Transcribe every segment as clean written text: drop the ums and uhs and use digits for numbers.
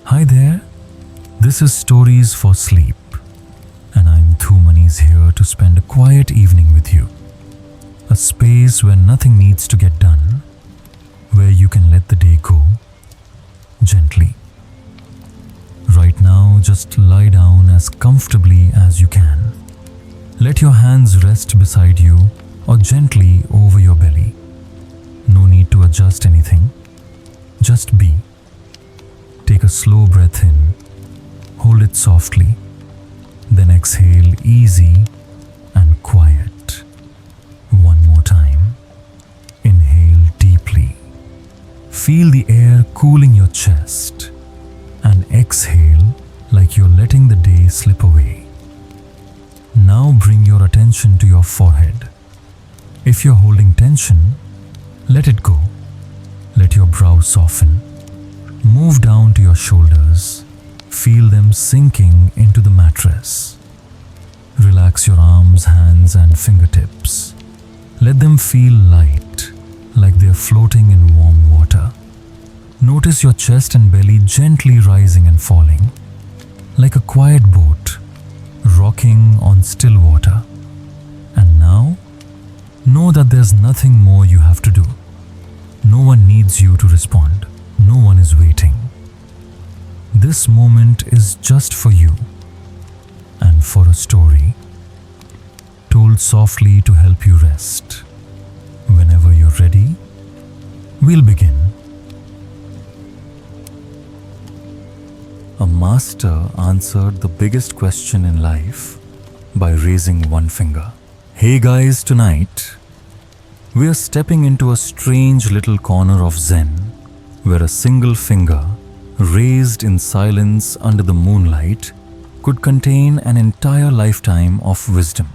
Hi there, this is Stories for Sleep, and I'm Thumanis here to spend a quiet evening with you. A space where nothing needs to get done, where you can let the day go gently. Right now, just lie down as comfortably as you can. Let your hands rest beside you or gently over your belly. No need to adjust anything, just be. Take a slow breath in, hold it softly, then exhale easy and quiet. One more time. Inhale deeply. Feel the air cooling your chest and exhale like you're letting the day slip away. Now bring your attention to your forehead. If you're holding tension, let it go. Let your brow soften. Move down to your shoulders. Feel them sinking into the mattress. Relax your arms, hands, and fingertips. Let them feel light, like they're floating in warm water. Notice your chest and belly gently rising and falling, like a quiet boat rocking on still water. And now, know that there's nothing more you have to do. No one needs you to respond. No one is waiting. This moment is just for you and for a story told softly to help you rest. Whenever you're ready, we'll begin. A master answered the biggest question in life by raising one finger. Hey guys, tonight we are stepping into a strange little corner of Zen where a single finger, raised in silence under the moonlight, could contain an entire lifetime of wisdom.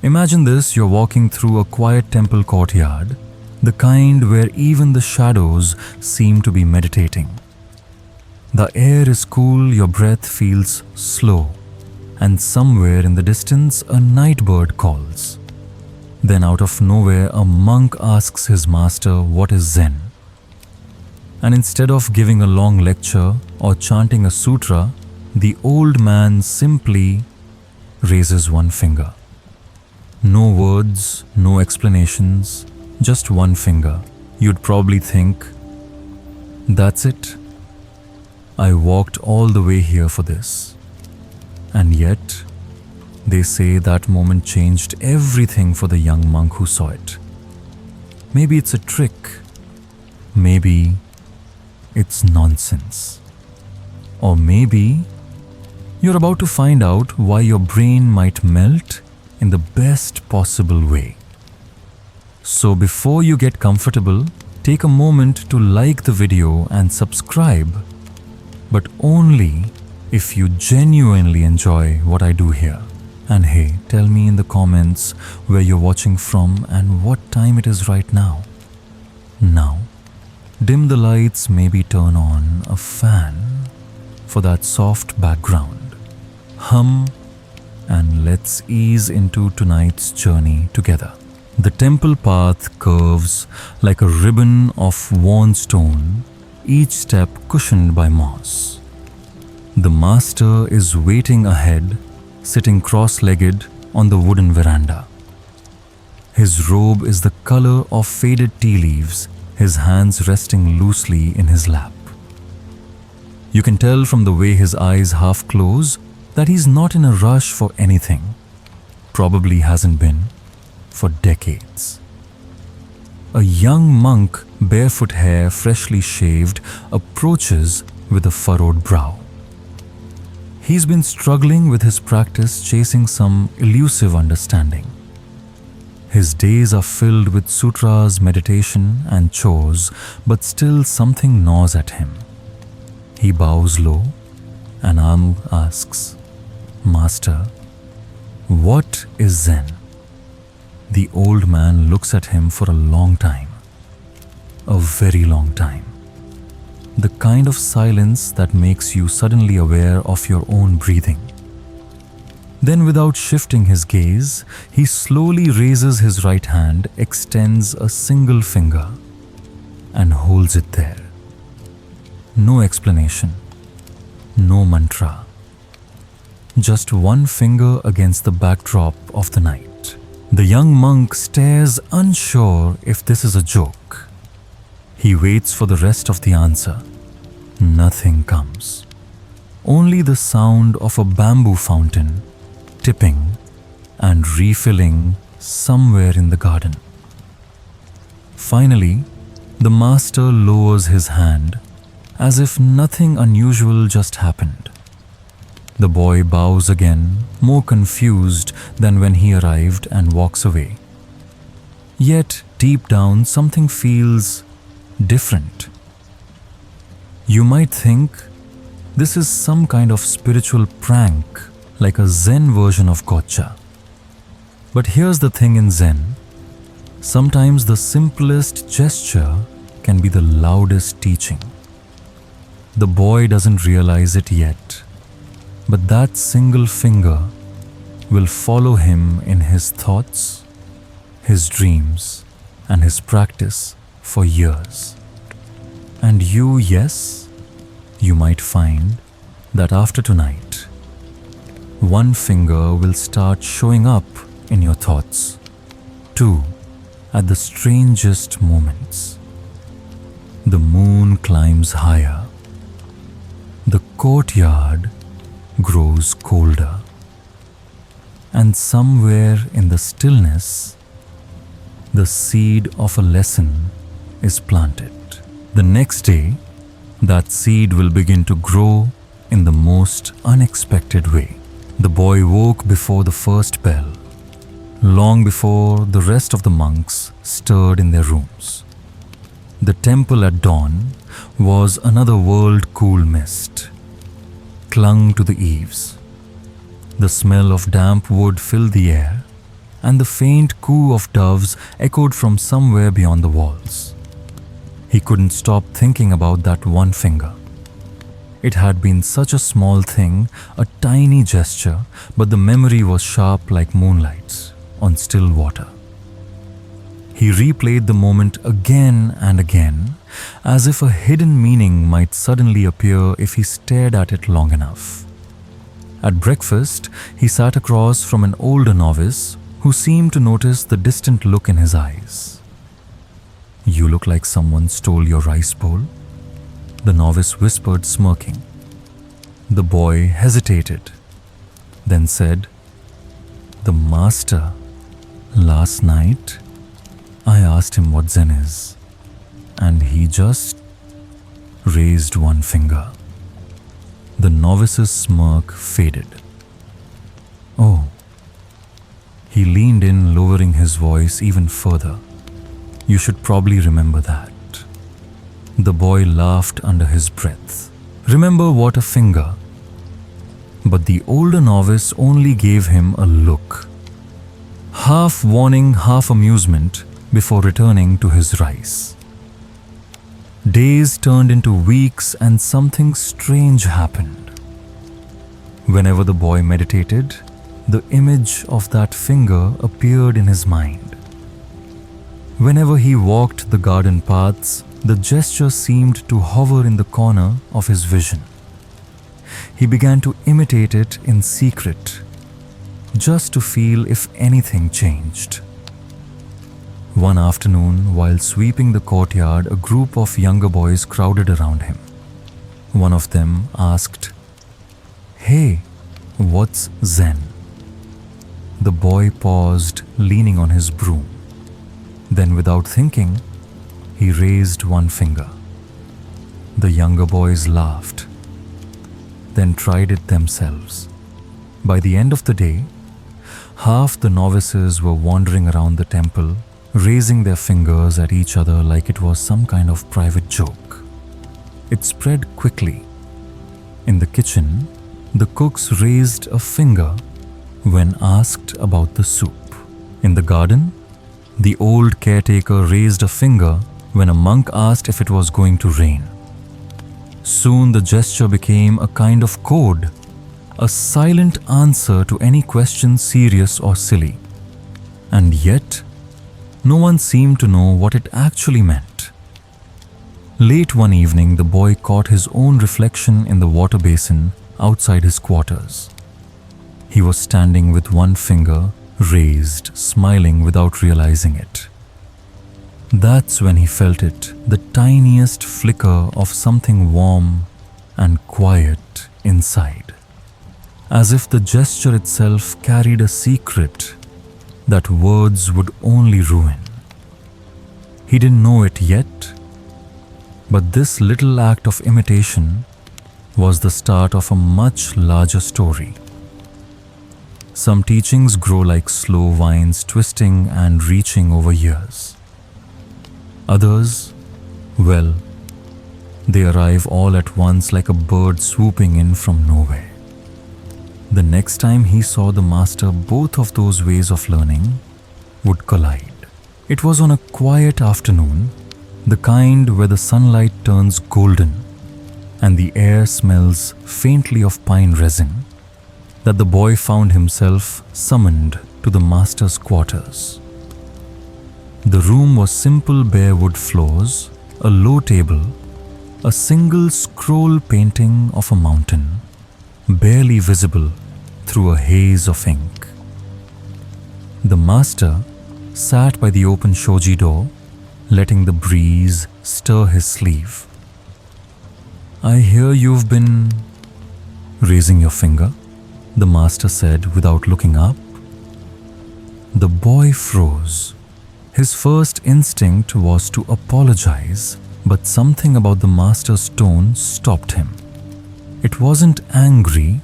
Imagine this: you're walking through a quiet temple courtyard, the kind where even the shadows seem to be meditating. The air is cool, your breath feels slow, and somewhere in the distance a night bird calls. Then out of nowhere a monk asks his master what is Zen. And instead of giving a long lecture or chanting a sutra, the old man simply raises one finger. No words, no explanations, just one finger. You'd probably think, that's it. I walked all the way here for this. And yet, they say that moment changed everything for the young monk who saw it. Maybe it's a trick. Maybe it's nonsense. Or maybe you're about to find out why your brain might melt in the best possible way. So before you get comfortable, take a moment to like the video and subscribe, but only if you genuinely enjoy what I do here. And hey, tell me in the comments where you're watching from and what time it is right now. Now, dim the lights, maybe turn on a fan for that soft background. Hum, and let's ease into tonight's journey together. The temple path curves like a ribbon of worn stone, each step cushioned by moss. The master is waiting ahead, sitting cross-legged on the wooden veranda. His robe is the color of faded tea leaves, his hands resting loosely in his lap. You can tell from the way his eyes half close that he's not in a rush for anything. Probably hasn't been for decades. A young monk, barefoot hair freshly shaved, approaches with a furrowed brow. He's been struggling with his practice, chasing some elusive understanding. His days are filled with sutras, meditation, and chores, but still something gnaws at him. He bows low and asks, "Master, what is Zen?" The old man looks at him for a long time, a very long time. The kind of silence that makes you suddenly aware of your own breathing. Then, without shifting his gaze, he slowly raises his right hand, extends a single finger, and holds it there. No explanation, no mantra. Just one finger against the backdrop of the night. The young monk stares, unsure if this is a joke. He waits for the rest of the answer. Nothing comes. Only the sound of a bamboo fountain tipping and refilling somewhere in the garden. Finally, the master lowers his hand as if nothing unusual just happened. The boy bows again, more confused than when he arrived, and walks away. Yet, deep down, something feels different. You might think this is some kind of spiritual prank, like a Zen version of gotcha. But here's the thing in Zen. Sometimes the simplest gesture can be the loudest teaching. The boy doesn't realize it yet, but that single finger will follow him in his thoughts, his dreams, and his practice for years. And yes, you might find that after tonight, one finger will start showing up in your thoughts, too, at the strangest moments. The moon climbs higher. The courtyard grows colder. And somewhere in the stillness, the seed of a lesson is planted. The next day, that seed will begin to grow in the most unexpected way. The boy woke before the first bell, long before the rest of the monks stirred in their rooms. The temple at dawn was another world-cool mist, clung to the eaves. The smell of damp wood filled the air, and the faint coo of doves echoed from somewhere beyond the walls. He couldn't stop thinking about that one finger. It had been such a small thing, a tiny gesture, but the memory was sharp like moonlight on still water. He replayed the moment again and again, as if a hidden meaning might suddenly appear if he stared at it long enough. At breakfast, he sat across from an older novice who seemed to notice the distant look in his eyes. "You look like someone stole your rice bowl," the novice whispered, smirking. The boy hesitated, then said, "The master, last night, I asked him what Zen is, and he just raised one finger." The novice's smirk faded. "Oh." He leaned in, lowering his voice even further. "You should probably remember that." The boy laughed under his breath. "Remember what, a finger?" But the older novice only gave him a look, half warning, half amusement, before returning to his rice. Days turned into weeks and something strange happened. Whenever the boy meditated, the image of that finger appeared in his mind. Whenever he walked the garden paths, the gesture seemed to hover in the corner of his vision. He began to imitate it in secret, just to feel if anything changed. One afternoon, while sweeping the courtyard, a group of younger boys crowded around him. One of them asked, "Hey, what's Zen?" The boy paused, leaning on his broom. Then, without thinking, he raised one finger. The younger boys laughed, then tried it themselves. By the end of the day, half the novices were wandering around the temple, raising their fingers at each other like it was some kind of private joke. It spread quickly. In the kitchen, the cooks raised a finger when asked about the soup. In the garden, the old caretaker raised a finger when a monk asked if it was going to rain. Soon the gesture became a kind of code, a silent answer to any question, serious or silly. And yet, no one seemed to know what it actually meant. Late one evening, the boy caught his own reflection in the water basin outside his quarters. He was standing with one finger raised, smiling without realizing it. That's when he felt it, the tiniest flicker of something warm and quiet inside, as if the gesture itself carried a secret that words would only ruin. He didn't know it yet, but this little act of imitation was the start of a much larger story. Some teachings grow like slow vines, twisting and reaching over years. Others, well, they arrive all at once like a bird swooping in from nowhere. The next time he saw the master, both of those ways of learning would collide. It was on a quiet afternoon, the kind where the sunlight turns golden and the air smells faintly of pine resin, that the boy found himself summoned to the master's quarters. The room was simple bare wood floors, a low table, a single scroll painting of a mountain, barely visible through a haze of ink. The master sat by the open shoji door, letting the breeze stir his sleeve. "I hear you've been..." "Raising your finger," the master said without looking up. The boy froze. His first instinct was to apologize, but something about the master's tone stopped him. It wasn't angry,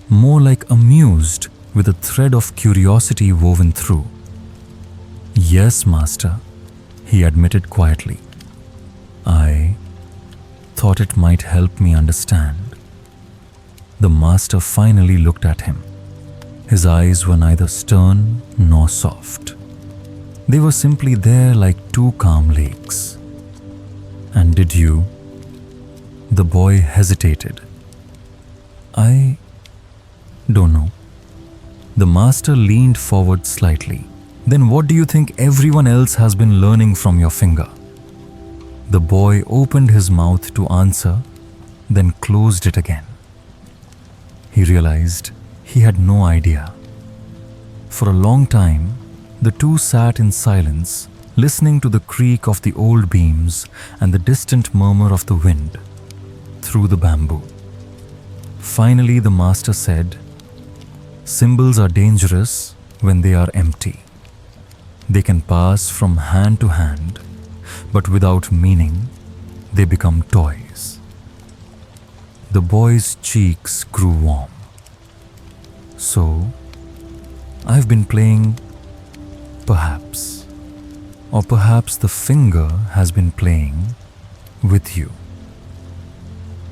more like amused, with a thread of curiosity woven through. "Yes, master," he admitted quietly. "I thought it might help me understand." The master finally looked at him. His eyes were neither stern nor soft. They were simply there like two calm lakes. "And did you..." The boy hesitated. "I don't know." The master leaned forward slightly. "Then what do you think everyone else has been learning from your finger?" The boy opened his mouth to answer, then closed it again. He realized he had no idea. For a long time, the two sat in silence, listening to the creak of the old beams and the distant murmur of the wind through the bamboo. Finally, the master said, "Symbols are dangerous when they are empty. They can pass from hand to hand, but without meaning, they become toys." The boy's cheeks grew warm. "So, I've been playing, perhaps. Or perhaps the finger has been playing with you."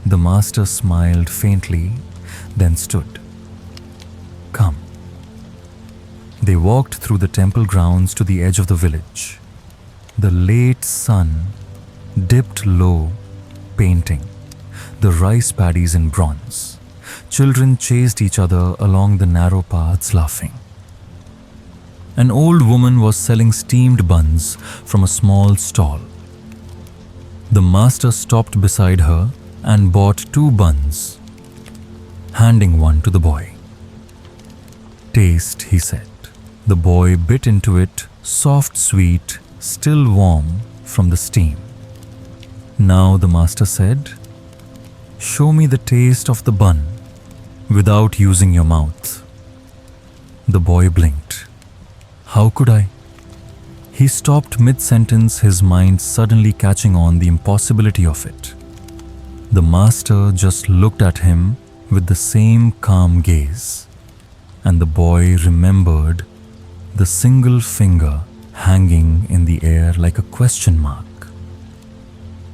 The master smiled faintly, then stood. "Come." They walked through the temple grounds to the edge of the village. The late sun dipped low, painting the rice paddies in bronze. Children chased each other along the narrow paths, laughing. An old woman was selling steamed buns from a small stall. The master stopped beside her and bought 2 buns, handing one to the boy. "Taste," he said. The boy bit into it, soft, sweet, still warm from the steam. Now the master said, "Show me the taste of the bun without using your mouth." The boy blinked. "How could I?" He stopped mid-sentence, his mind suddenly catching on the impossibility of it. The master just looked at him with the same calm gaze, and the boy remembered the single finger hanging in the air like a question mark.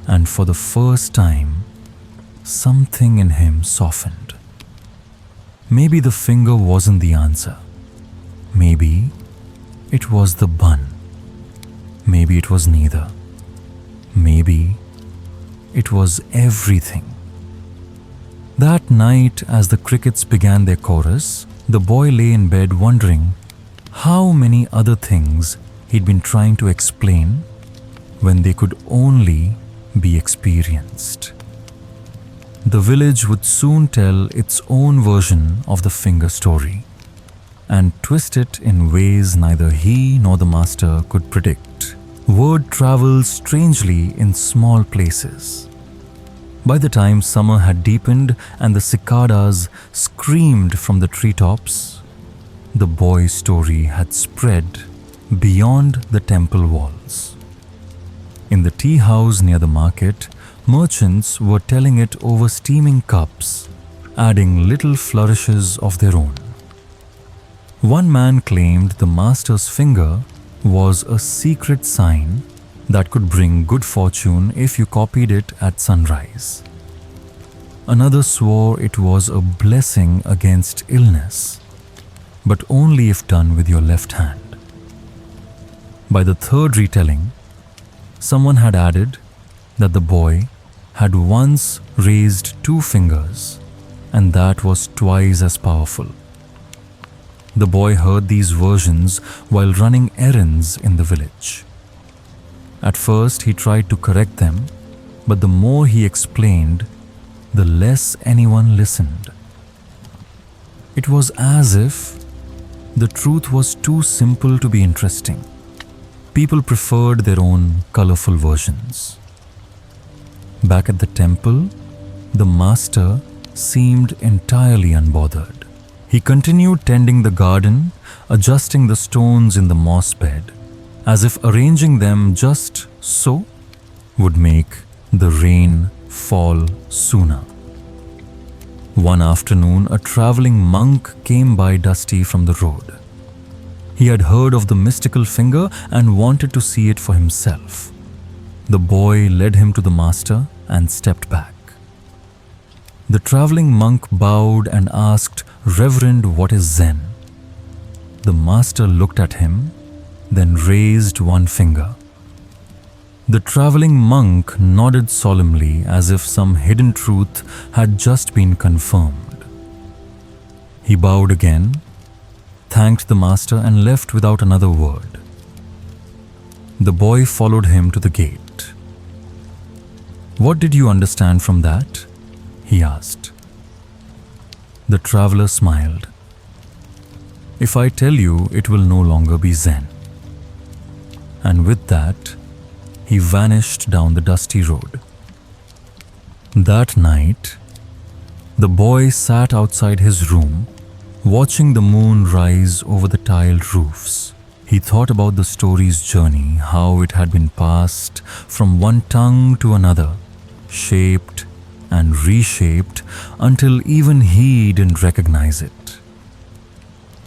And for the first time, something in him softened. Maybe the finger wasn't the answer. Maybe it was the bun. Maybe it was neither. Maybe it was everything. That night, as the crickets began their chorus, the boy lay in bed wondering how many other things he'd been trying to explain when they could only be experienced. The village would soon tell its own version of the finger story and twist it in ways neither he nor the master could predict. Word travels strangely in small places. By the time summer had deepened and the cicadas screamed from the treetops, the boy's story had spread beyond the temple walls. In the tea house near the market, merchants were telling it over steaming cups, adding little flourishes of their own. One man claimed the master's finger was a secret sign that could bring good fortune if you copied it at sunrise. Another swore it was a blessing against illness, but only if done with your left hand. By the third retelling, someone had added that the boy had once raised 2 fingers, and that was twice as powerful. The boy heard these versions while running errands in the village. At first, he tried to correct them, but the more he explained, the less anyone listened. It was as if the truth was too simple to be interesting. People preferred their own colorful versions. Back at the temple, the master seemed entirely unbothered. He continued tending the garden, adjusting the stones in the moss bed, as if arranging them just so would make the rain fall sooner. One afternoon, a traveling monk came by dusty from the road. He had heard of the mystical finger and wanted to see it for himself. The boy led him to the master and stepped back. The traveling monk bowed and asked, "Reverend, what is Zen?" The master looked at him, then raised one finger. The traveling monk nodded solemnly as if some hidden truth had just been confirmed. He bowed again, thanked the master and left without another word. The boy followed him to the gate. "What did you understand from that?" he asked. The traveler smiled. "If I tell you, it will no longer be Zen." And with that, he vanished down the dusty road. That night, the boy sat outside his room, watching the moon rise over the tiled roofs. He thought about the story's journey, how it had been passed from one tongue to another, shaped and reshaped until even he didn't recognize it.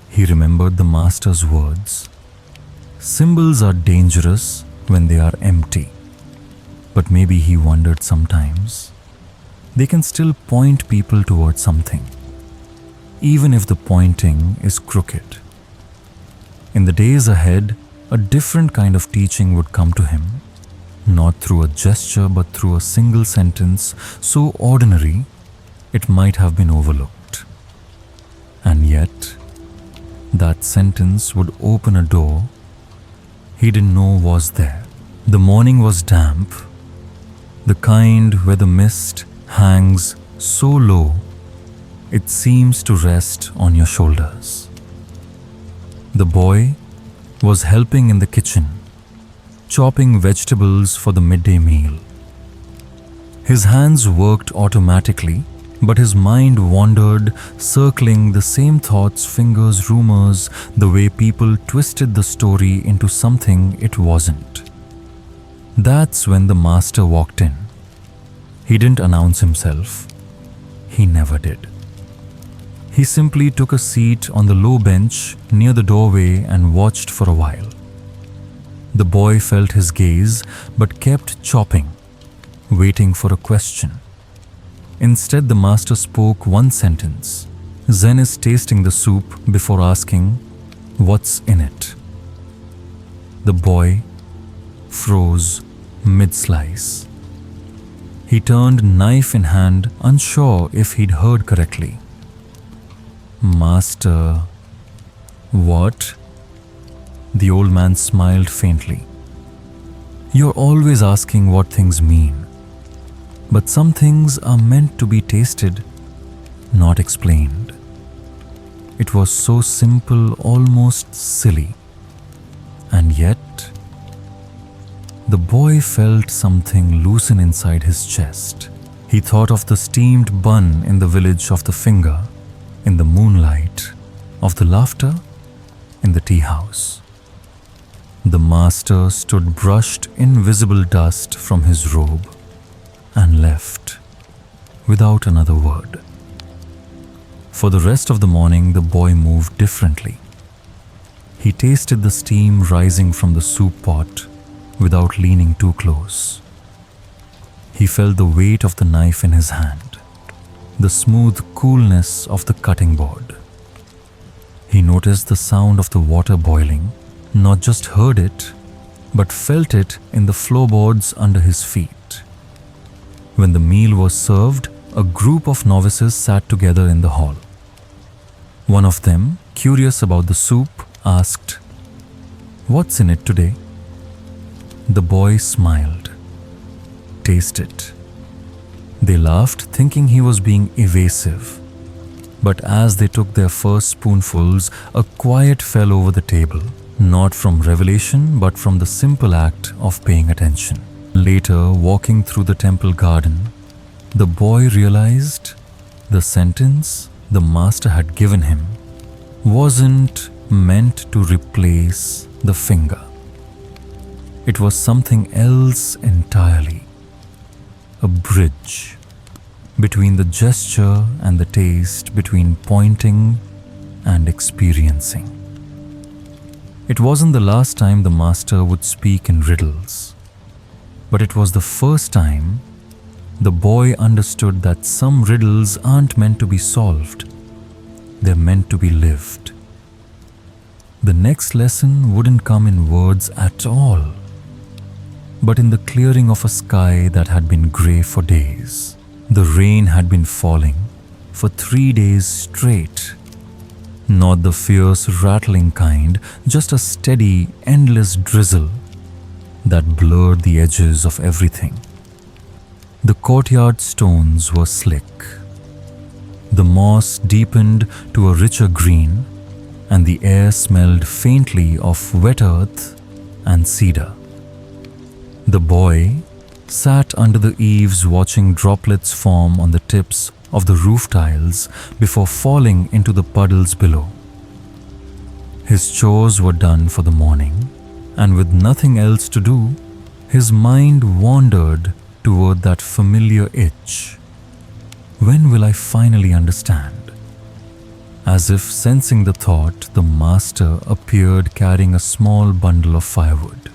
He remembered the master's words. Symbols are dangerous when they are empty. But maybe he wondered sometimes, they can still point people towards something, even if the pointing is crooked. In the days ahead, a different kind of teaching would come to him, not through a gesture but through a single sentence so ordinary it might have been overlooked. And yet, that sentence would open a door he didn't know was there. The morning was damp, the kind where the mist hangs so low it seems to rest on your shoulders. The boy was helping in the kitchen, chopping vegetables for the midday meal. His hands worked automatically, but his mind wandered, circling the same thoughts, fingers, rumors, the way people twisted the story into something it wasn't. That's when the master walked in. He didn't announce himself. He never did. He simply took a seat on the low bench near the doorway and watched for a while. The boy felt his gaze but kept chopping, waiting for a question. Instead, the master spoke one sentence. Zen is tasting the soup before asking, "What's in it?" The boy froze mid-slice. He turned knife in hand, unsure if he'd heard correctly. "Master, what?" The old man smiled faintly. "You're always asking what things mean. But some things are meant to be tasted, not explained. It was so simple, almost silly. And yet, the boy felt something loosen inside his chest. He thought of the steamed bun in the village of the finger, in the moonlight, of the laughter in the tea house. The master stood brushed invisible dust from his robe and left without another word. For the rest of the morning, the boy moved differently. He tasted the steam rising from the soup pot without leaning too close. He felt the weight of the knife in his hand, the smooth coolness of the cutting board. He noticed the sound of the water boiling, not just heard it, but felt it in the floorboards under his feet. When the meal was served, a group of novices sat together in the hall. One of them, curious about the soup, asked, "What's in it today?" The boy smiled. "Taste it." They laughed, thinking he was being evasive. But as they took their first spoonfuls, a quiet fell over the table, not from revelation, but from the simple act of paying attention. Later, walking through the temple garden, the boy realized the sentence the master had given him wasn't meant to replace the finger. It was something else entirely. A bridge between the gesture and the taste, between pointing and experiencing. It wasn't the last time the master would speak in riddles, but it was the first time the boy understood that some riddles aren't meant to be solved, they're meant to be lived. The next lesson wouldn't come in words at all, but in the clearing of a sky that had been grey for days. The rain had been falling for 3 days straight. Not the fierce, rattling kind, just a steady, endless drizzle that blurred the edges of everything. The courtyard stones were slick. The moss deepened to a richer green, and the air smelled faintly of wet earth and cedar. The boy sat under the eaves watching droplets form on the tips of the roof tiles before falling into the puddles below. His chores were done for the morning, and with nothing else to do, his mind wandered toward that familiar itch. When will I finally understand? As if sensing the thought, the master appeared carrying a small bundle of firewood.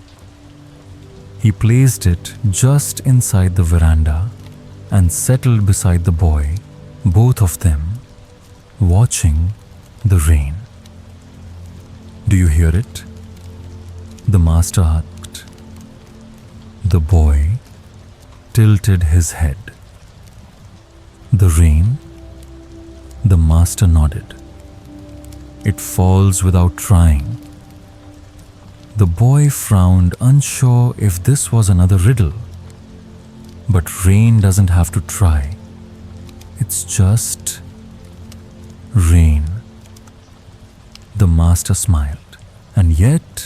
He placed it just inside the veranda and settled beside the boy, both of them watching the rain. "Do you hear it?" the master asked. The boy tilted his head. "The rain?" The master nodded. "It falls without trying." The boy frowned, unsure if this was another riddle. But rain doesn't have to try. It's just rain. The master smiled. "And yet,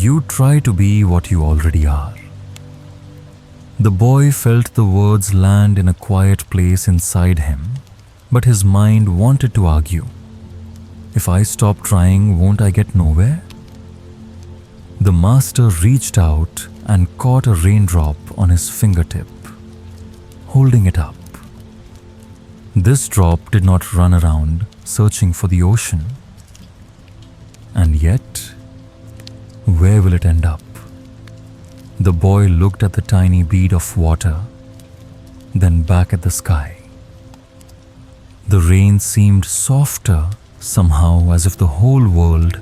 you try to be what you already are." The boy felt the words land in a quiet place inside him, but his mind wanted to argue. "If I stop trying, won't I get nowhere?" The master reached out and caught a raindrop on his fingertip, holding it up. This drop did not run around searching for the ocean. And yet, where will it end up? The boy looked at the tiny bead of water, then back at the sky. The rain seemed softer somehow, as if the whole world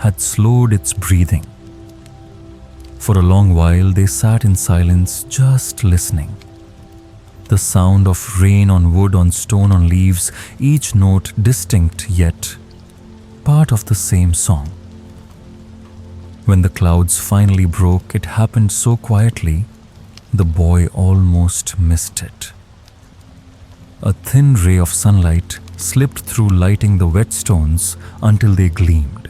had slowed its breathing. For a long while they sat in silence, just listening. The sound of rain on wood, on stone, on leaves, each note distinct yet part of the same song. When the clouds finally broke, it happened so quietly the boy almost missed it. A thin ray of sunlight slipped through, lighting the wet stones until they gleamed.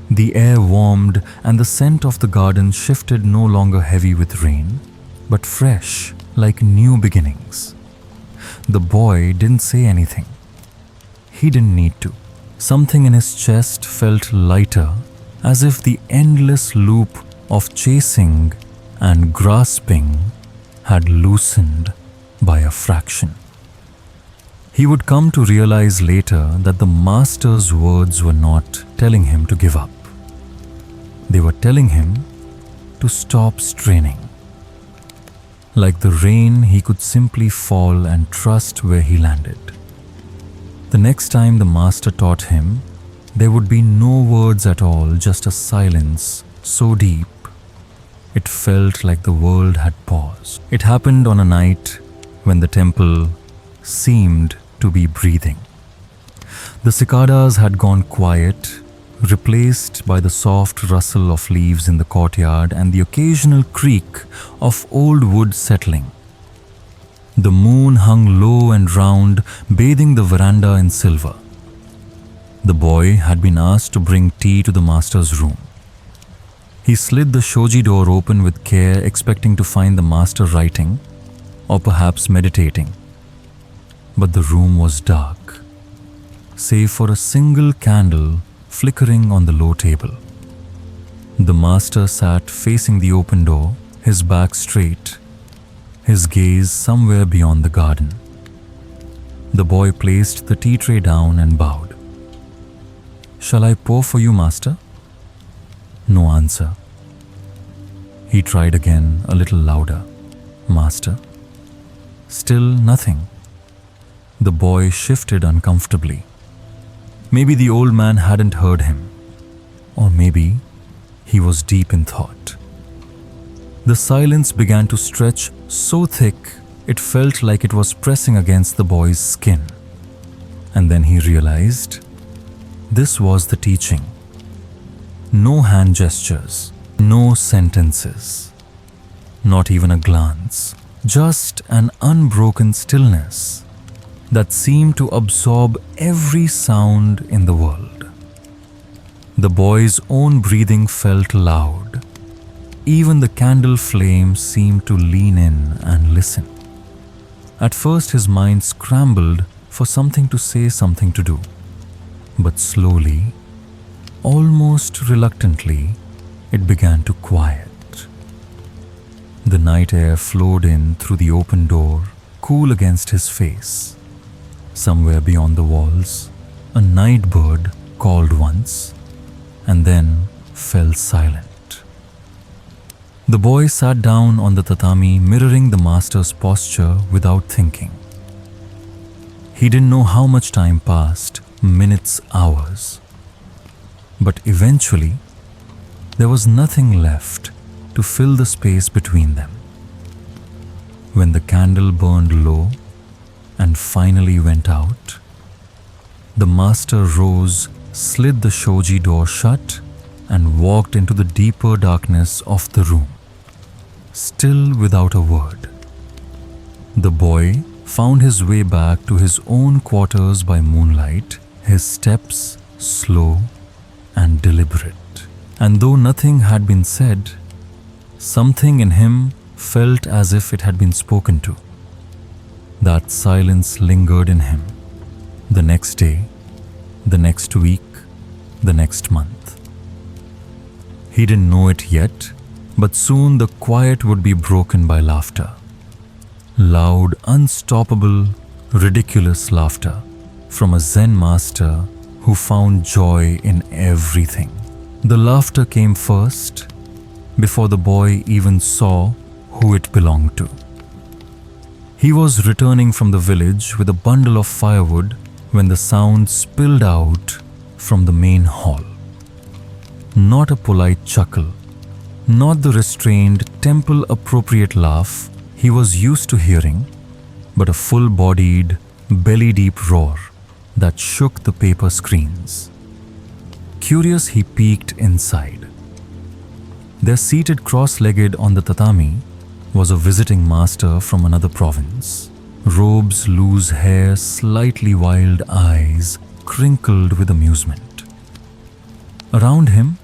The air warmed and the scent of the garden shifted, no longer heavy with rain, but fresh, like new beginnings. The boy didn't say anything. He didn't need to. Something in his chest felt lighter, as if the endless loop of chasing and grasping had loosened by a fraction. He would come to realize later that the master's words were not telling him to give up. They were telling him to stop straining. Like the rain, he could simply fall and trust where he landed. The next time the master taught him, there would be no words at all, just a silence so deep it felt like the world had paused. It happened on a night when the temple seemed to be breathing. The cicadas had gone quiet, replaced by the soft rustle of leaves in the courtyard and the occasional creak of old wood settling. The moon hung low and round, bathing the veranda in silver. The boy had been asked to bring tea to the master's room. He slid the shoji door open with care, expecting to find the master writing or perhaps meditating. But the room was dark, save for a single candle flickering on the low table. The master sat facing the open door, his back straight, his gaze somewhere beyond the garden. The boy placed the tea tray down and bowed. "Shall I pour for you, master?" No answer. He tried again, a little louder. "Master?" Still nothing. The boy shifted uncomfortably. Maybe the old man hadn't heard him, or maybe he was deep in thought. The silence began to stretch so thick it felt like it was pressing against the boy's skin. And then he realized this was the teaching. No hand gestures, no sentences, not even a glance, just an unbroken stillness that seemed to absorb every sound in the world. The boy's own breathing felt loud. Even the candle flame seemed to lean in and listen. At first his mind scrambled for something to say, something to do. But slowly, almost reluctantly, it began to quiet. The night air flowed in through the open door, cool against his face. Somewhere beyond the walls, a night bird called once and then fell silent. The boy sat down on the tatami, mirroring the master's posture without thinking. He didn't know how much time passed, minutes, hours. But eventually, there was nothing left to fill the space between them. When the candle burned low and finally went out, the master rose, slid the shoji door shut, and walked into the deeper darkness of the room, still without a word. The boy found his way back to his own quarters by moonlight, his steps slow and deliberate. And though nothing had been said, something in him felt as if it had been spoken to. That silence lingered in him. The next day, the next week, the next month. He didn't know it yet, but soon the quiet would be broken by laughter. Loud, unstoppable, ridiculous laughter from a Zen master who found joy in everything. The laughter came first, before the boy even saw who it belonged to. He was returning from the village with a bundle of firewood when the sound spilled out from the main hall. Not a polite chuckle, not the restrained, temple-appropriate laugh he was used to hearing, but a full-bodied, belly-deep roar that shook the paper screens. Curious, he peeked inside. There, seated cross-legged on the tatami, was a visiting master from another province. Robes, loose hair, slightly wild eyes, crinkled with amusement. Around him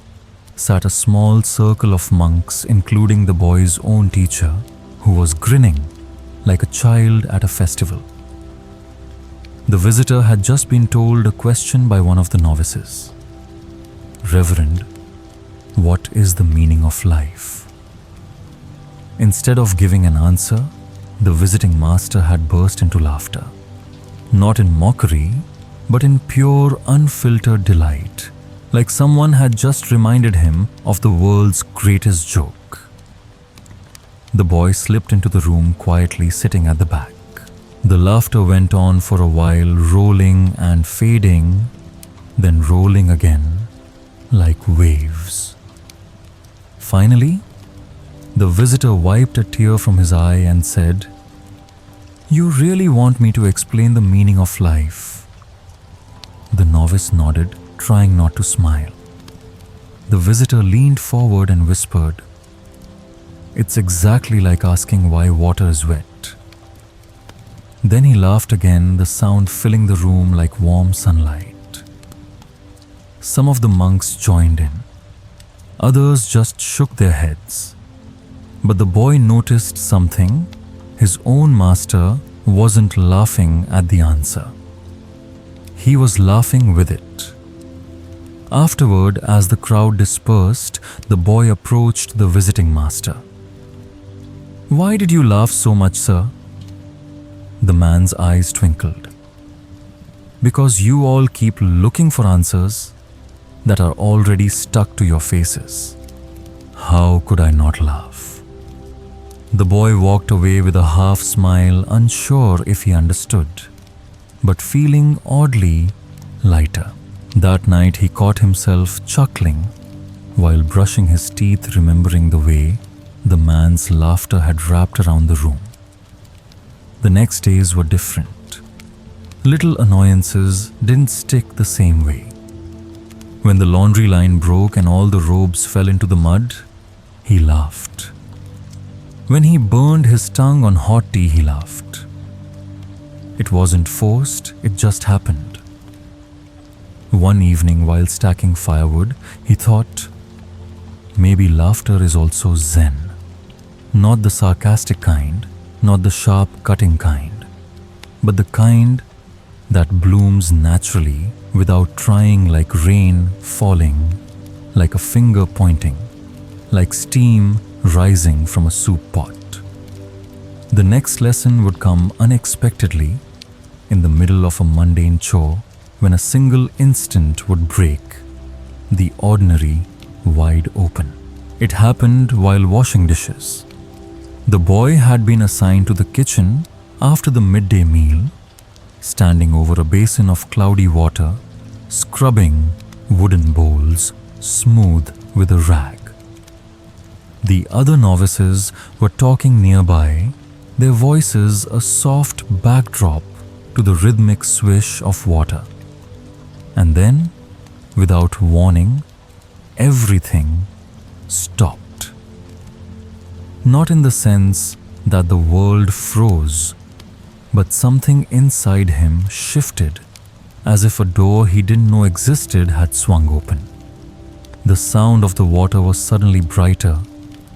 sat a small circle of monks, including the boy's own teacher, who was grinning like a child at a festival. The visitor had just been told a question by one of the novices. "Reverend, what is the meaning of life?" Instead of giving an answer, the visiting master had burst into laughter. Not in mockery, but in pure, unfiltered delight, like someone had just reminded him of the world's greatest joke. The boy slipped into the room, quietly sitting at the back. The laughter went on for a while, rolling and fading, then rolling again, like waves. Finally, the visitor wiped a tear from his eye and said, "You really want me to explain the meaning of life?" The novice nodded, trying not to smile. The visitor leaned forward and whispered, "It's exactly like asking why water is wet." Then he laughed again, the sound filling the room like warm sunlight. Some of the monks joined in. Others just shook their heads. But the boy noticed something. His own master wasn't laughing at the answer. He was laughing with it. Afterward, as the crowd dispersed, the boy approached the visiting master. "Why did you laugh so much, sir?" The man's eyes twinkled. "Because you all keep looking for answers that are already stuck to your faces." How could I not laugh? The boy walked away with a half smile, unsure if he understood, but feeling oddly lighter. That night he caught himself chuckling while brushing his teeth, remembering the way the man's laughter had wrapped around the room. The next days were different. Little annoyances didn't stick the same way. When the laundry line broke and all the robes fell into the mud, he laughed. When he burned his tongue on hot tea, he laughed. It wasn't forced, it just happened. One evening, while stacking firewood, he thought, maybe laughter is also Zen. Not the sarcastic kind, not the sharp, cutting kind, but the kind that blooms naturally without trying, like rain falling, like a finger pointing, like steam rising from a soup pot. The next lesson would come unexpectedly in the middle of a mundane chore, when a single instant would break the ordinary wide open. It happened while washing dishes. The boy had been assigned to the kitchen after the midday meal, standing over a basin of cloudy water, scrubbing wooden bowls smooth with a rag. The other novices were talking nearby, their voices a soft backdrop to the rhythmic swish of water. And then, without warning, everything stopped. Not in the sense that the world froze, but something inside him shifted, as if a door he didn't know existed had swung open. The sound of the water was suddenly brighter,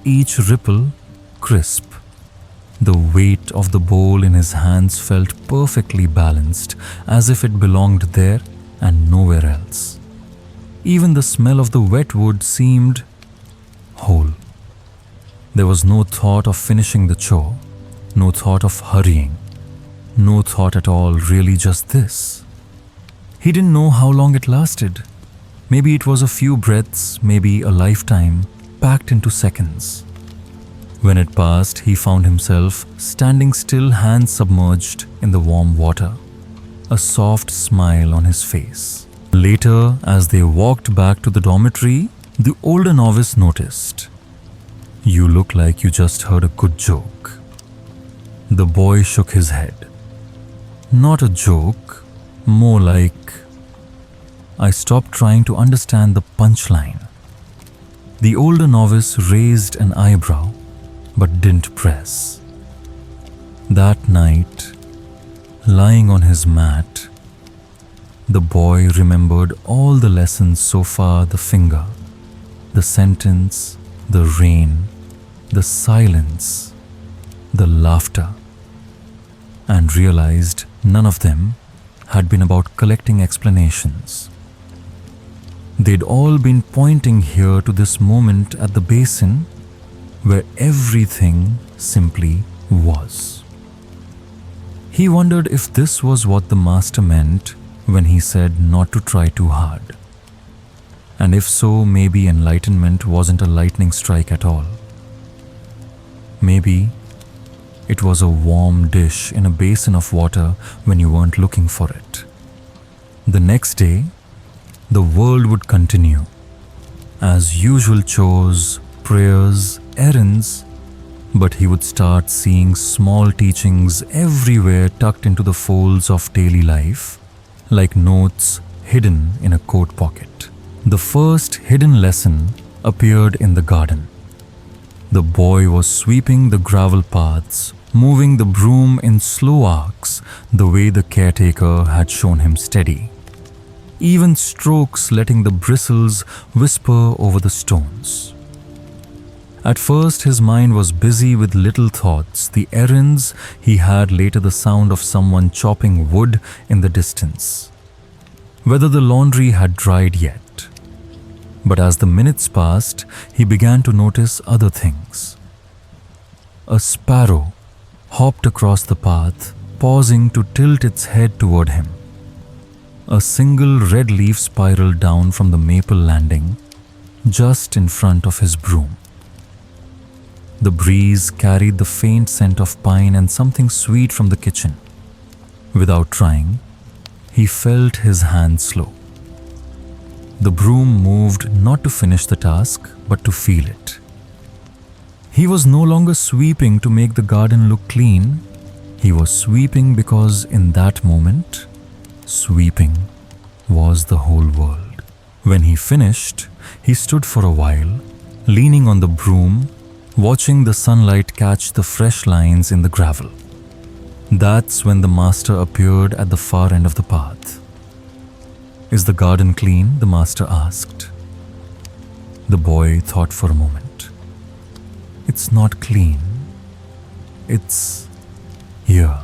each ripple crisp. The weight of the bowl in his hands felt perfectly balanced, as if it belonged there and nowhere else. Even the smell of the wet wood seemed whole. There was no thought of finishing the chore, no thought of hurrying, no thought at all, really just this. He didn't know how long it lasted. Maybe it was a few breaths, maybe a lifetime, packed into seconds. When it passed, he found himself standing still, hands submerged in the warm water, a soft smile on his face. Later, as they walked back to the dormitory, the older novice noticed, "You look like you just heard a good joke." The boy shook his head. "Not a joke, more like I stopped trying to understand the punchline." The older novice raised an eyebrow. but didn't press. That night, lying on his mat, the boy remembered all the lessons so far: the finger, the sentence, the rain, the silence, the laughter, and realized none of them had been about collecting explanations. They'd all been pointing here to this moment at the basin where everything simply was. He wondered if this was what the master meant when he said not to try too hard. And if so, maybe enlightenment wasn't a lightning strike at all. Maybe it was a warm dish in a basin of water when you weren't looking for it. The next day, the world would continue. As usual, chores, prayers, errands, but he would start seeing small teachings everywhere tucked into the folds of daily life, like notes hidden in a coat pocket. The first hidden lesson appeared in the garden. The boy was sweeping the gravel paths, moving the broom in slow arcs, the way the caretaker had shown him steady. Even strokes letting the bristles whisper over the stones. At first, his mind was busy with little thoughts, the errands he had, later the sound of someone chopping wood in the distance, whether the laundry had dried yet. But as the minutes passed, he began to notice other things. A sparrow hopped across the path, pausing to tilt its head toward him. A single red leaf spiraled down from the maple landing, just in front of his broom. The breeze carried the faint scent of pine and something sweet from the kitchen. Without trying, he felt his hand slow. The broom moved not to finish the task, but to feel it. He was no longer sweeping to make the garden look clean. He was sweeping because in that moment, sweeping was the whole world. When he finished, he stood for a while, leaning on the broom, watching the sunlight catch the fresh lines in the gravel. That's when the master appeared at the far end of the path. "Is the garden clean?" the master asked. The boy thought for a moment. "It's not clean. It's here."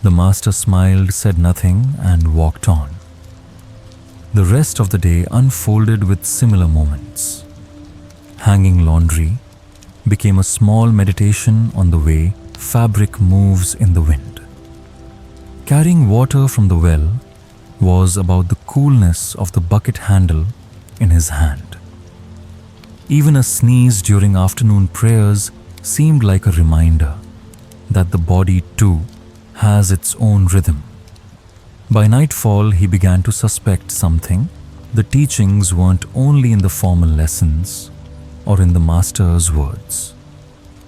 The master smiled, said nothing, and walked on. The rest of the day unfolded with similar moments. Hanging laundry became a small meditation on the way fabric moves in the wind. Carrying water from the well was about the coolness of the bucket handle in his hand. Even a sneeze during afternoon prayers seemed like a reminder that the body too has its own rhythm. By nightfall, he began to suspect something. The teachings weren't only in the formal lessons or in the master's words.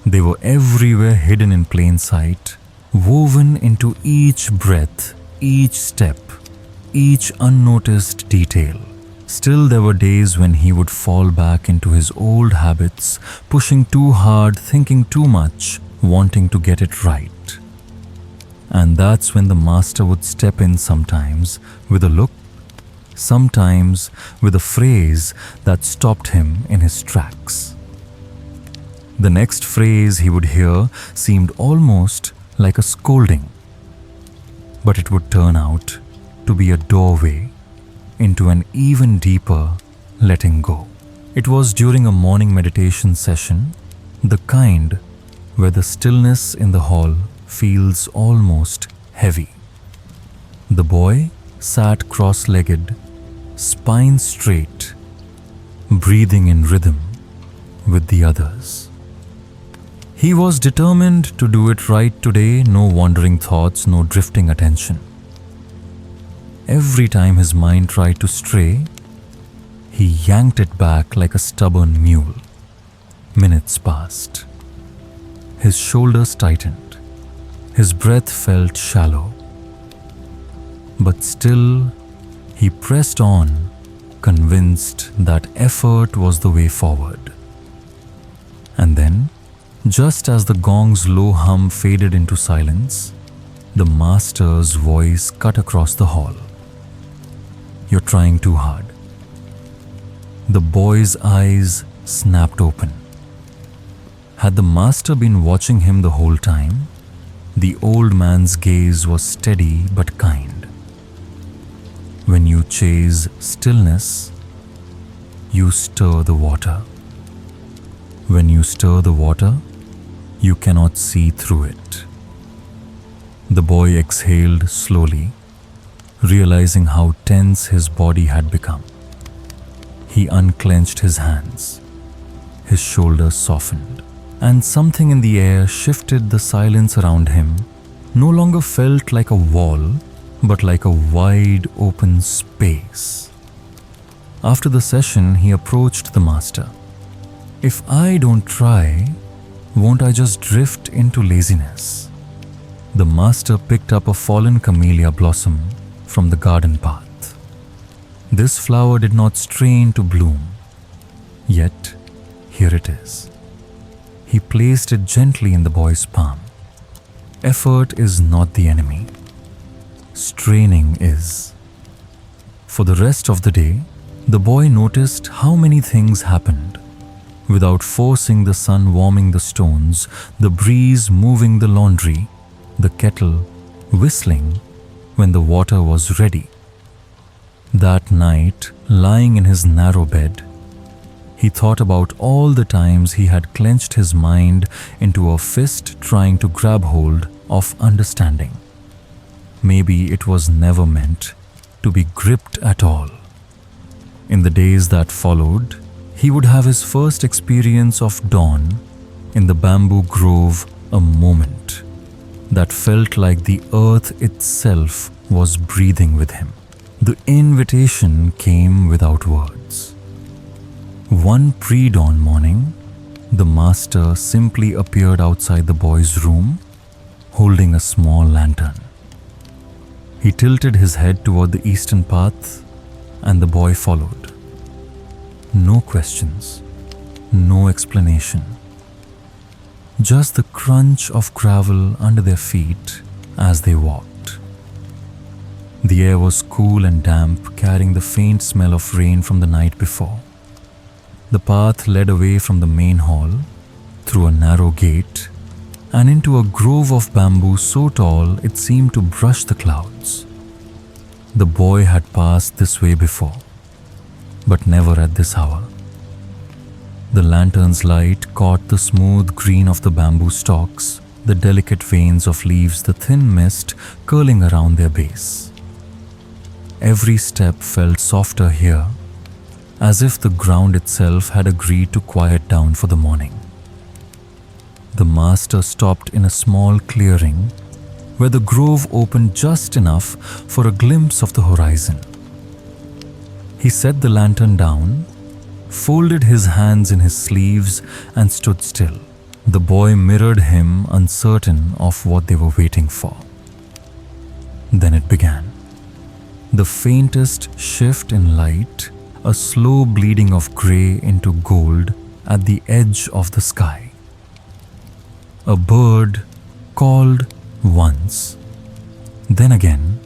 They were everywhere, hidden in plain sight, woven into each breath, each step, each unnoticed detail. Still, there were days when he would fall back into his old habits, pushing too hard, thinking too much, wanting to get it right. And that's when the master would step in, sometimes with a look, sometimes with a phrase that stopped him in his tracks. The next phrase he would hear seemed almost like a scolding, but it would turn out to be a doorway into an even deeper letting go. It was during a morning meditation session, the kind where the stillness in the hall feels almost heavy. The boy sat cross-legged, spine straight, breathing in rhythm with the others. He was determined to do it right today, no wandering thoughts, no drifting attention. Every time his mind tried to stray, he yanked it back like a stubborn mule. Minutes passed. His shoulders tightened. His breath felt shallow. But still, he pressed on, convinced that effort was the way forward. And then, Just as the gong's low hum faded into silence, the master's voice cut across the hall. "You're trying too hard." The boy's eyes snapped open. Had the master been watching him the whole time? The old man's gaze was steady but kind. When you chase stillness, you stir the water. When you stir the water, you cannot see through it. The boy exhaled slowly, realizing how tense his body had become. He unclenched his hands. His shoulders softened, and something in the air shifted. The silence around him no longer felt like a wall, but like a wide open space. After the session, he approached the master. "If I don't try, won't I just drift into laziness?" The master picked up a fallen camellia blossom from the garden path. This flower did not strain to bloom, yet here it is. He placed it gently in the boy's palm. Effort is not the enemy. Straining is. For the rest of the day, the boy noticed how many things happened. Without forcing, the sun warming the stones, the breeze moving the laundry, the kettle whistling when the water was ready. That night, lying in his narrow bed, he thought about all the times he had clenched his mind into a fist trying to grab hold of understanding. Maybe it was never meant to be gripped at all. In the days that followed, he would have his first experience of dawn in the bamboo grove, a moment that felt like the earth itself was breathing with him. The invitation came without words. One pre-dawn morning, the master simply appeared outside the boy's room, holding a small lantern. He tilted his head toward the eastern path, and the boy followed. No questions, no explanation. Just the crunch of gravel under their feet as they walked. The air was cool and damp, carrying the faint smell of rain from the night before. The path led away from the main hall, through a narrow gate, and into a grove of bamboo so tall it seemed to brush the clouds. The boy had passed this way before, but never at this hour. The lantern's light caught the smooth green of the bamboo stalks, the delicate veins of leaves, the thin mist curling around their base. Every step felt softer here, as if the ground itself had agreed to quiet down for the morning. The master stopped in a small clearing where the grove opened just enough for a glimpse of the horizon. He set the lantern down, folded his hands in his sleeves, and stood still. The boy mirrored him, uncertain of what they were waiting for. Then it began. The faintest shift in light, a slow bleeding of grey into gold at the edge of the sky. A bird called once, then again,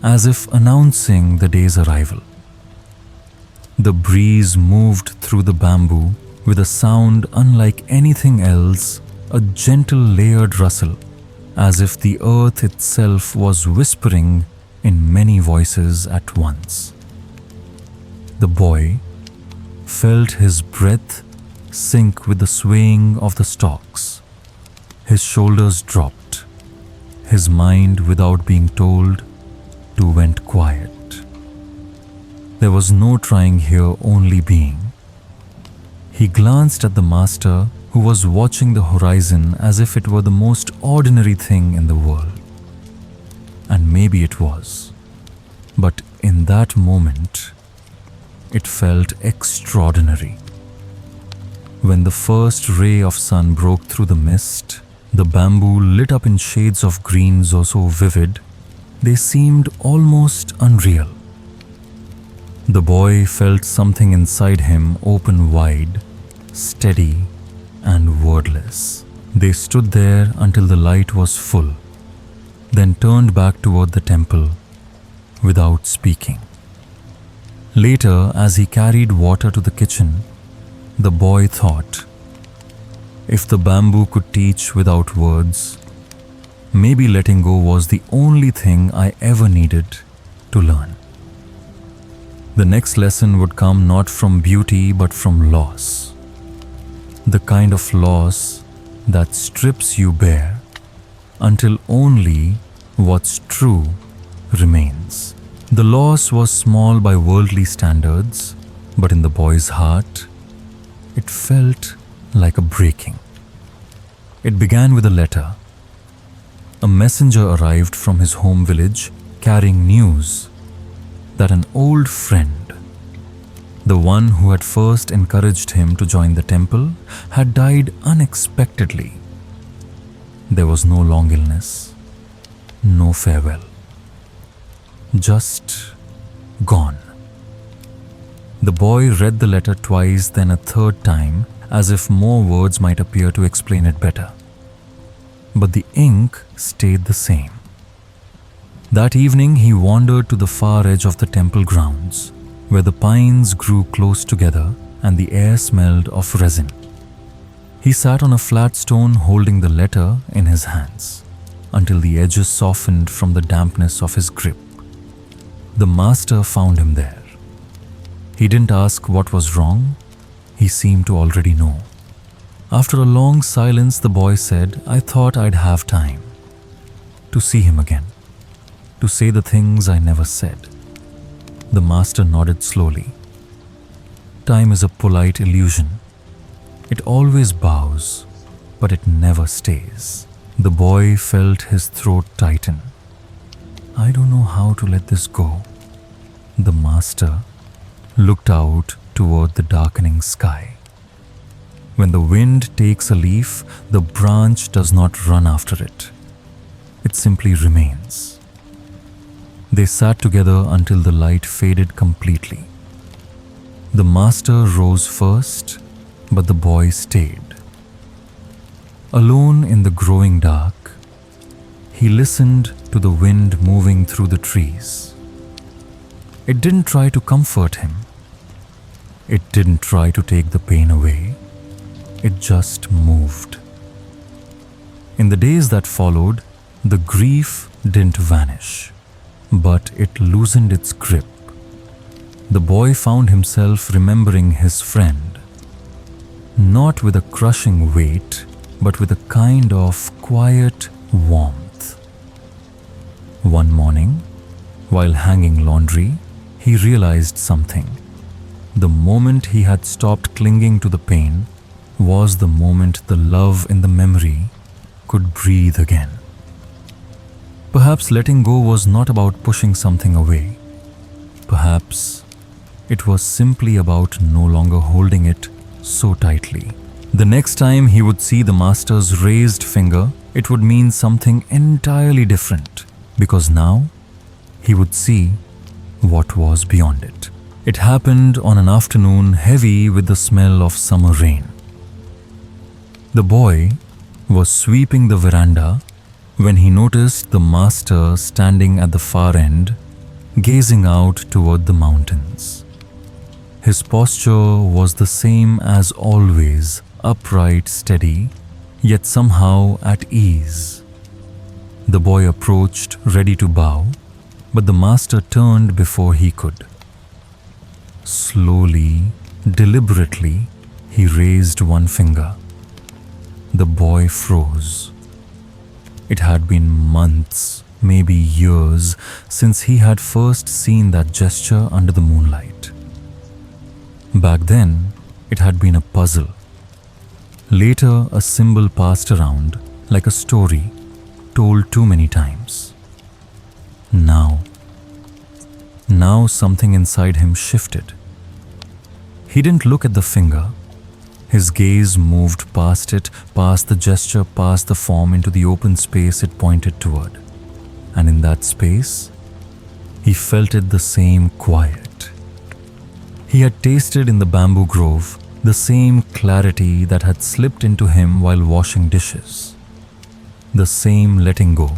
as if announcing the day's arrival. The breeze moved through the bamboo with a sound unlike anything else, a gentle layered rustle, as if the earth itself was whispering in many voices at once. The boy felt his breath sink with the swaying of the stalks. His shoulders dropped. His mind, without being told to, went quiet. There was no trying here, only being. He glanced at the master, who was watching the horizon as if it were the most ordinary thing in the world. And maybe it was. But in that moment, it felt extraordinary. When the first ray of sun broke through the mist, the bamboo lit up in shades of green so vivid, they seemed almost unreal. The boy felt something inside him open wide, steady, and wordless. They stood there until the light was full, then turned back toward the temple without speaking. Later, as he carried water to the kitchen, the boy thought, if the bamboo could teach without words, maybe letting go was the only thing I ever needed to learn. The next lesson would come not from beauty but from loss. The kind of loss that strips you bare until only what's true remains. The loss was small by worldly standards, but in the boy's heart, it felt like a breaking. It began with a letter. A messenger arrived from his home village carrying news that an old friend, the one who had first encouraged him to join the temple, had died unexpectedly. There was no long illness, no farewell, just gone. The boy read the letter twice, then a third time, as if more words might appear to explain it better. But the ink stayed the same. That evening he wandered to the far edge of the temple grounds, where the pines grew close together and the air smelled of resin. He sat on a flat stone holding the letter in his hands, until the edges softened from the dampness of his grip. The master found him there. He didn't ask what was wrong. He seemed to already know. After a long silence, the boy said, I thought I'd have time to see him again, to say the things I never said. The master nodded slowly. Time is a polite illusion. It always bows, but it never stays. The boy felt his throat tighten. I don't know how to let this go. The master looked out toward the darkening sky. When the wind takes a leaf, the branch does not run after it. It simply remains. They sat together until the light faded completely. The master rose first, but the boy stayed. Alone in the growing dark, he listened to the wind moving through the trees. It didn't try to comfort him. It didn't try to take the pain away. It just moved. In the days that followed, the grief didn't vanish, but it loosened its grip. The boy found himself remembering his friend, not with a crushing weight, but with a kind of quiet warmth. One morning, while hanging laundry, he realized something. The moment he had stopped clinging to the pain was the moment the love in the memory could breathe again. Perhaps letting go was not about pushing something away. Perhaps it was simply about no longer holding it so tightly. The next time he would see the master's raised finger, it would mean something entirely different, because now he would see what was beyond it. It happened on an afternoon heavy with the smell of summer rain. The boy was sweeping the veranda when he noticed the master standing at the far end, gazing out toward the mountains. His posture was the same as always, upright, steady, yet somehow at ease. The boy approached, ready to bow, but the master turned before he could. Slowly, deliberately, he raised one finger. The boy froze. It had been months, maybe years, since he had first seen that gesture under the moonlight. Back then, it had been a puzzle. Later, a symbol passed around, like a story told too many times. Now something inside him shifted. He didn't look at the finger. His gaze moved past it, past the gesture, past the form into the open space it pointed toward. And in that space, he felt it the same quiet. He had tasted in the bamboo grove, the same clarity that had slipped into him while washing dishes, the same letting go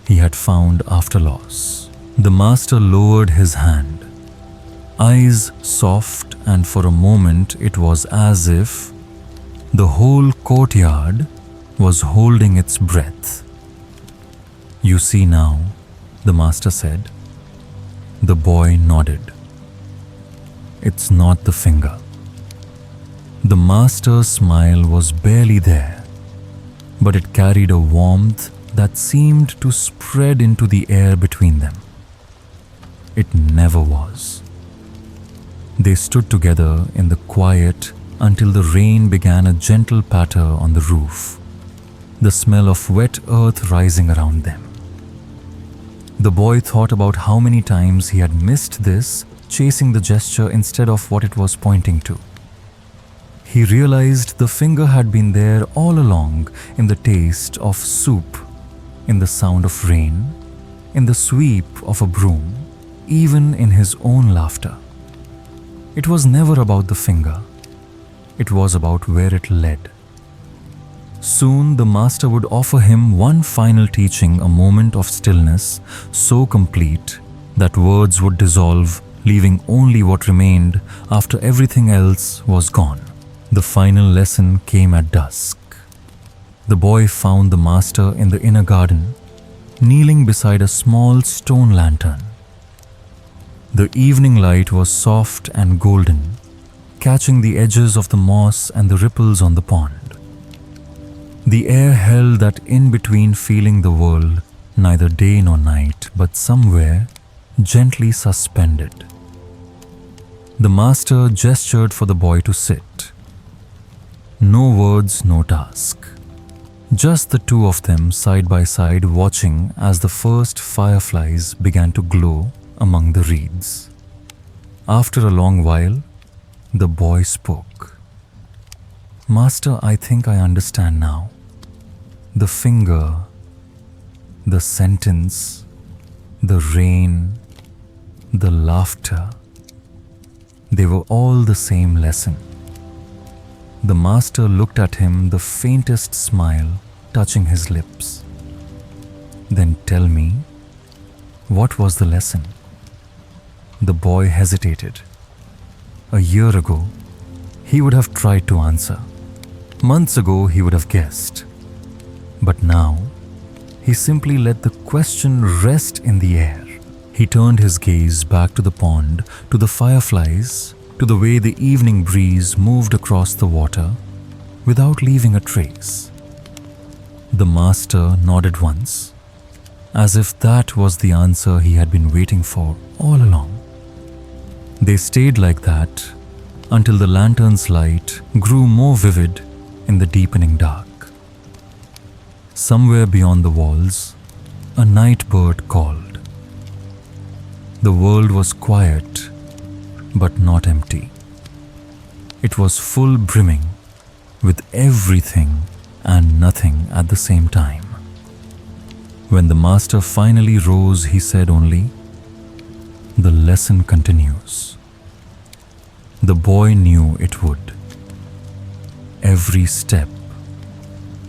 he had found after loss. The master lowered his hand, eyes soft, and for a moment it was as if the whole courtyard was holding its breath. "You see now," the master said. The boy nodded. "It's not the finger." The master's smile was barely there, but it carried a warmth that seemed to spread into the air between them. It never was. They stood together in the quiet until the rain began a gentle patter on the roof, the smell of wet earth rising around them. The boy thought about how many times he had missed this, chasing the gesture instead of what it was pointing to. He realized the finger had been there all along, in the taste of soup, in the sound of rain, in the sweep of a broom, even in his own laughter. It was never about the finger. It was about where it led. Soon the master would offer him one final teaching, a moment of stillness so complete that words would dissolve, leaving only what remained after everything else was gone. The final lesson came at dusk. The boy found the master in the inner garden, kneeling beside a small stone lantern. The evening light was soft and golden, catching the edges of the moss and the ripples on the pond. The air held that in-between feeling, the world, neither day nor night, but somewhere gently suspended. The master gestured for the boy to sit. No words, no task. Just the two of them side by side, watching as the first fireflies began to glow among the reeds. After a long while, the boy spoke. "Master, I think I understand now. The finger, the sentence, the rain, the laughter, they were all the same lesson." The master looked at him, the faintest smile touching his lips. "Then tell me, what was the lesson?" The boy hesitated. A year ago, he would have tried to answer. Months ago, he would have guessed. But now, he simply let the question rest in the air. He turned his gaze back to the pond, to the fireflies, to the way the evening breeze moved across the water without leaving a trace. The master nodded once, as if that was the answer he had been waiting for all along. They stayed like that until the lantern's light grew more vivid in the deepening dark. Somewhere beyond the walls, a night bird called. The world was quiet, but not empty. It was full, brimming with everything and nothing at the same time. When the master finally rose, he said only, "The lesson continues." The boy knew it would. Every step,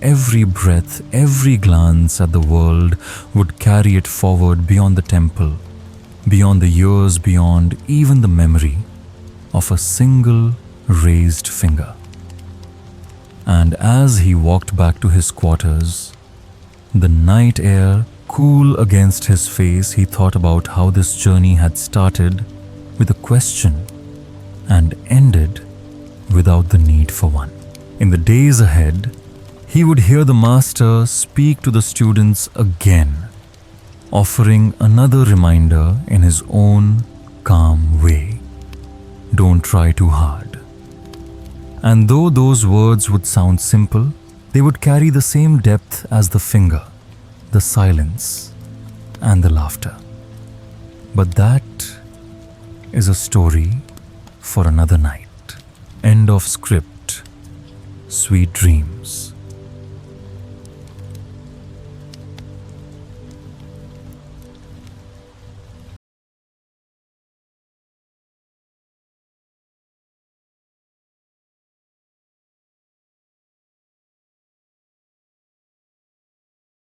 every breath, every glance at the world would carry it forward beyond the temple, beyond the years, beyond even the memory of a single raised finger. And as he walked back to his quarters, the night air cool against his face, he thought about how this journey had started with a question and ended without the need for one. In the days ahead, he would hear the master speak to the students again, offering another reminder in his own calm way. Don't try too hard. And though those words would sound simple, they would carry the same depth as the finger, the silence, and the laughter. But that is a story for another night. End of script. Sweet dreams.